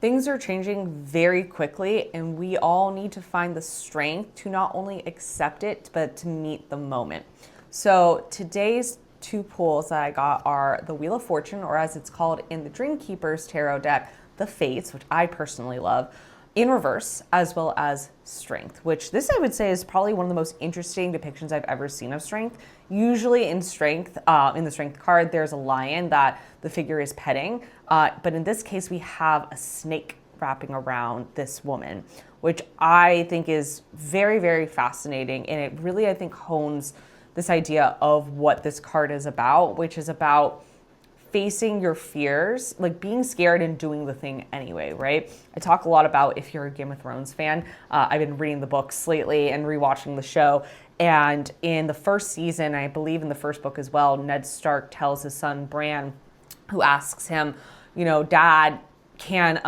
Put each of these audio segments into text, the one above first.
Things are changing very quickly, and we all need to find the strength to not only accept it, but to meet the moment. So today's two pulls that I got are the Wheel of Fortune, or as it's called in the Dream Keepers Tarot deck, the Fates, which I personally love, in reverse, as well as Strength, which this I would say is probably one of the most interesting depictions I've ever seen of strength. Usually in Strength, in the Strength card, there's a lion that the figure is petting, but in this case we have a snake wrapping around this woman, which I think is very, very fascinating, and it really, I think, hones this idea of what this card is about, which is about facing your fears, like being scared and doing the thing anyway, right? I talk a lot about, if you're a Game of Thrones fan, I've been reading the books lately and rewatching the show. And in the first season, I believe in the first book as well, Ned Stark tells his son Bran, who asks him, Dad, can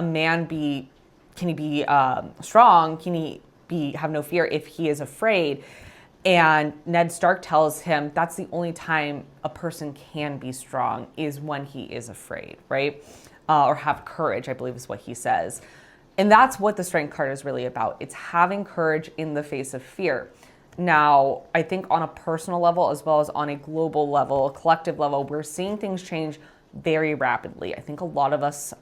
he be strong? Can he have no fear if he is afraid? And Ned Stark tells him that's the only time a person can be strong is when he is afraid, right? Or have courage, I believe is what he says. And that's what the Strength card is really about. It's having courage in the face of fear. Now, I think on a personal level, as well as on a global level, a collective level, we're seeing things change very rapidly. I think a lot of us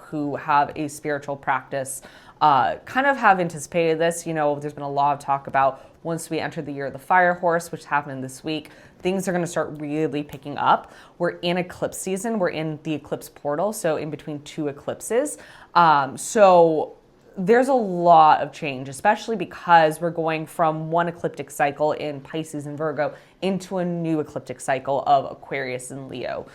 who have a spiritual practice kind of have anticipated this. There's been a lot of talk about once we enter the year of the fire horse, which happened this week, things are going to start really picking up. We're in eclipse season. We're in the eclipse portal, so in between two eclipses. So there's a lot of change, especially because we're going from one ecliptic cycle in Pisces and Virgo into a new ecliptic cycle of Aquarius and Leo.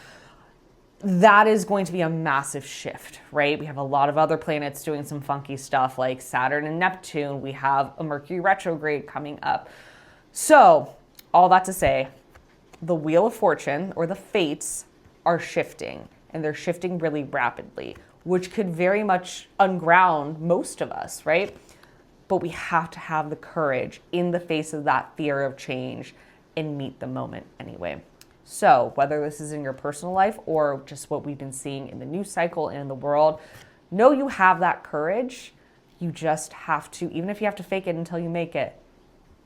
That is going to be a massive shift, right? We have a lot of other planets doing some funky stuff like Saturn and Neptune. We have a Mercury retrograde coming up. So all that to say, the Wheel of Fortune, or the Fates, are shifting, and they're shifting really rapidly, which could very much unground most of us, right? But we have to have the courage in the face of that fear of change and meet the moment anyway. So whether this is in your personal life or just what we've been seeing in the news cycle and in the world, know you have that courage. You just have to, even if you have to fake it until you make it,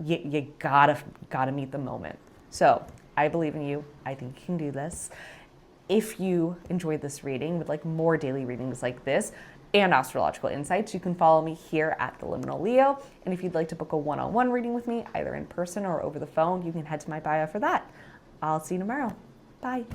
you gotta meet the moment. So I believe in you. I think you can do this. If you enjoyed this reading, would like more daily readings like this and astrological insights, you can follow me here at The Liminal Leo. And if you'd like to book a one-on-one reading with me, either in person or over the phone, you can head to my bio for that. I'll see you tomorrow. Bye.